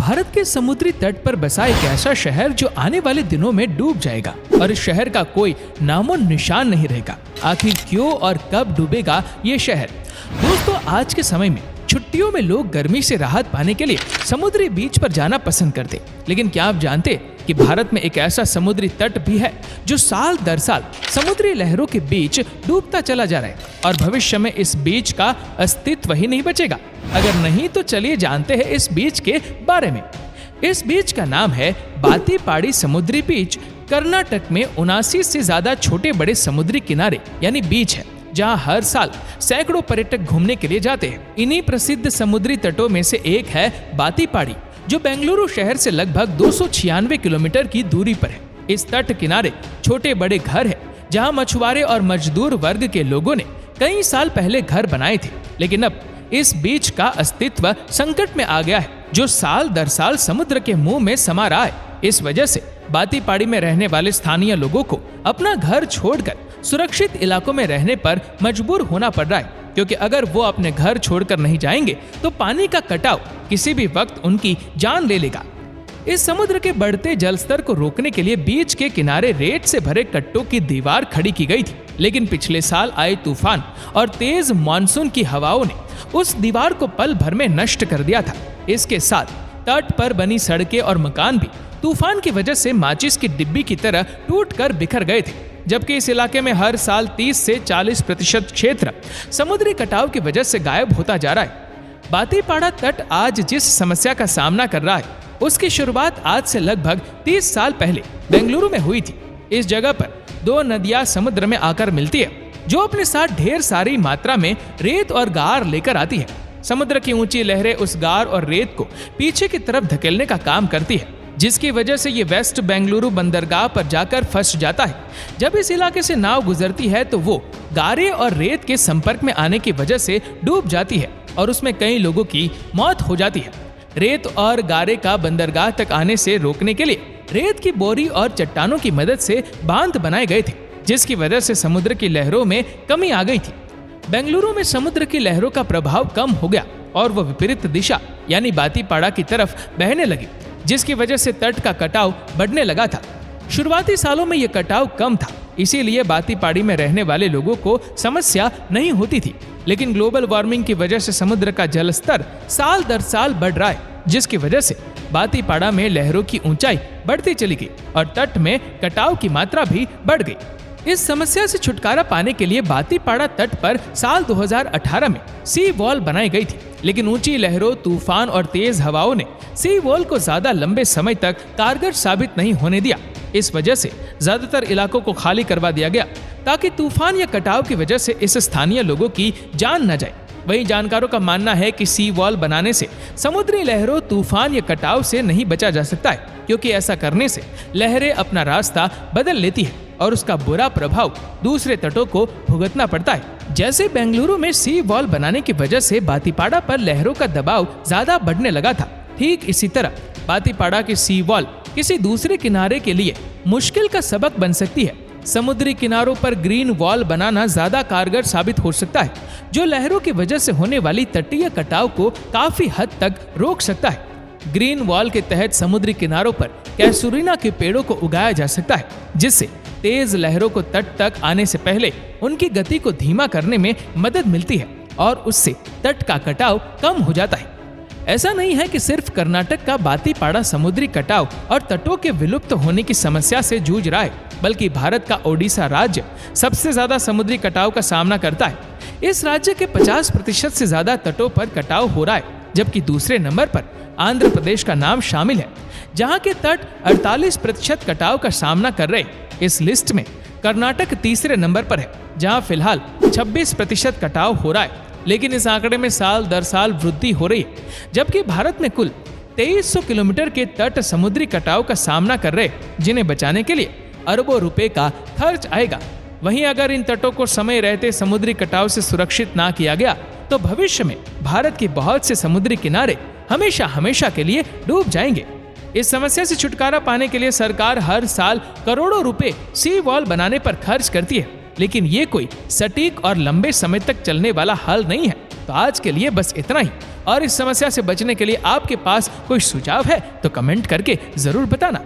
भारत के समुद्री तट पर बसा एक ऐसा शहर जो आने वाले दिनों में डूब जाएगा और इस शहर का कोई नामो निशान नहीं रहेगा। आखिर क्यों और कब डूबेगा ये शहर? दोस्तों, आज के समय में छुट्टियों में लोग गर्मी से राहत पाने के लिए समुद्री बीच पर जाना पसंद करते, लेकिन क्या आप जानते कि भारत में एक ऐसा समुद्री तट भी है जो साल दर साल समुद्री लहरों के बीच डूबता चला जा रहा है और भविष्य में इस बीच का अस्तित्व ही नहीं बचेगा। अगर नहीं तो चलिए जानते हैं इस बीच के बारे में। इस बीच का नाम है बातीपाड़ी समुद्री बीच। कर्नाटक में 79 से ज्यादा छोटे बड़े समुद्री किनारे यानी बीच है, जहां हर साल सैकड़ों पर्यटक घूमने के लिए जाते हैं। इन्हीं प्रसिद्ध समुद्री तटों में से एक है बातीपाड़ी, जो बेंगलुरु शहर से लगभग 296 किलोमीटर की दूरी पर है। इस तट किनारे छोटे बड़े घर हैं, जहां मछुआरे और मजदूर वर्ग के लोगों ने कई साल पहले घर बनाए थे, लेकिन अब इस बीच का अस्तित्व संकट में आ गया है, जो साल दर साल समुद्र के मुंह में समा रहा है। इस वजह से बातीपाड़ी में रहने वाले स्थानीय लोगों को अपना घर छोड़कर सुरक्षित इलाकों में रहने पर मजबूर होना पड़ रहा है, क्योंकि अगर वो अपने घर छोड़कर नहीं जाएंगे तो पानी का कटाव किसी भी वक्त उनकी जान ले लेगा। इस समुद्र के बढ़ते जलस्तर को रोकने के लिए बीच के किनारे रेत से भरे कट्टों की दीवार खड़ी की गई थी, लेकिन पिछले साल आए तूफान और तेज मानसून की हवाओं ने उस दीवार को पल भर में नष्ट कर दिया था। इसके साथ तट पर बनी सड़कें और मकान भी तूफान की वजह से माचिस की डिब्बी की तरह टूटकर बिखर गए थे, जबकि इस इलाके में हर साल 30 से 40% क्षेत्र समुद्री कटाव की वजह से गायब होता जा रहा है। बातीपाड़ा तट आज जिस समस्या का सामना कर रहा है, उसकी शुरुआत आज से लगभग 30 साल पहले बेंगलुरु में हुई थी। इस जगह पर 2 नदियां समुद्र में आकर मिलती है, जो अपने साथ ढेर सारी मात्रा में रेत और गार लेकर आती है। समुद्र की ऊंची लहरें उस गार और रेत को पीछे की तरफ धकेलने का काम करती है, जिसकी वजह से ये वेस्ट बेंगलुरु बंदरगाह पर जाकर फंस जाता है। जब इस इलाके से नाव गुजरती है तो वो गारे और रेत के संपर्क में आने की वजह से डूब जाती है और उसमें कई लोगों की मौत हो जाती है। रेत और गारे का बंदरगाह तक आने से रोकने के लिए रेत की बोरी और चट्टानों की मदद से बांध बनाए गए थे, जिसकी वजह से समुद्र की लहरों में कमी आ गई थी। बेंगलुरु में समुद्र की लहरों का प्रभाव कम हो गया और वो विपरीत दिशा यानी बातीपाड़ा की तरफ बहने लगी, जिसकी वजह से तट का कटाव बढ़ने लगा था। शुरुआती सालों में यह कटाव कम था, इसीलिए बातीपाड़ी में रहने वाले लोगों को समस्या नहीं होती थी, लेकिन ग्लोबल वार्मिंग की वजह से समुद्र का जल स्तर साल दर साल बढ़ रहा है, जिसकी वजह से बातीपाड़ा में लहरों की ऊंचाई बढ़ती चली गई और तट में कटाव की मात्रा भी बढ़ गई। इस समस्या से छुटकारा पाने के लिए बातीपाड़ा तट पर साल 2018 में सी वॉल बनाई गई थी, लेकिन ऊंची लहरों, तूफान और तेज हवाओं ने सी वॉल को ज्यादा लंबे समय तक कारगर साबित नहीं होने दिया। इस वजह से ज्यादातर इलाकों को खाली करवा दिया गया, ताकि तूफान या कटाव की वजह से इस स्थानीय लोगों की जान न जाए। वहीं जानकारों का मानना है कि सी वॉल बनाने से समुद्री लहरों, तूफान या कटाव से नहीं बचा जा सकता है, क्योंकि ऐसा करने से लहरें अपना रास्ता बदल लेती है और उसका बुरा प्रभाव दूसरे तटों को भुगतना पड़ता है। जैसे बेंगलुरु में सी वॉल बनाने की वजह से बातीपाड़ा पर लहरों का दबाव ज्यादा बढ़ने लगा था, ठीक इसी तरह बातीपाड़ा की सी वॉल किसी दूसरे किनारे के लिए मुश्किल का सबक बन सकती है। समुद्री किनारों पर ग्रीन वॉल बनाना ज्यादा कारगर साबित हो सकता है, जो लहरों की वजह से होने वाली तटीय कटाव को काफी हद तक रोक सकता है। ग्रीन वॉल के तहत समुद्री किनारों पर कैसूरीना के पेड़ों को उगाया जा सकता है, जिससे तेज लहरों को तट तक आने से पहले उनकी गति को धीमा करने में मदद मिलती है और उससे तट का कटाव कम हो जाता है। ऐसा नहीं है कि सिर्फ कर्नाटक का बातीपाड़ा समुद्री कटाव और तटों के विलुप्त होने की समस्या से जूझ रहा है, बल्कि भारत का ओडिशा राज्य सबसे ज्यादा समुद्री कटाव का सामना करता है। इस राज्य के 50% से ज्यादा तटों पर कटाव हो रहा है, जबकि दूसरे नंबर पर आंध्र प्रदेश का नाम शामिल है, जहां के तट 48% कटाव का सामना कर रहे हैं। इस लिस्ट में कर्नाटक तीसरे नंबर पर है, जहां फिलहाल 26% कटाव हो रहा है, लेकिन इस आंकड़े में साल दर साल वृद्धि हो रही है। जबकि भारत में कुल 2300 किलोमीटर के तट समुद्री कटाव का सामना कर रहे, जिन्हें बचाने के लिए अरबों रुपए का खर्च आएगा। वहीं अगर इन तटों को समय रहते समुद्री कटाव से सुरक्षित ना किया गया, तो भविष्य में भारत के बहुत से समुद्री किनारे हमेशा हमेशा के लिए डूब जाएंगे। इस समस्या से छुटकारा पाने के लिए सरकार हर साल करोड़ों रुपए सी वॉल बनाने पर खर्च करती है, लेकिन ये कोई सटीक और लंबे समय तक चलने वाला हल नहीं है। तो आज के लिए बस इतना ही। और इस समस्या से बचने के लिए आपके पास कोई सुझाव है तो कमेंट करके जरूर बताना।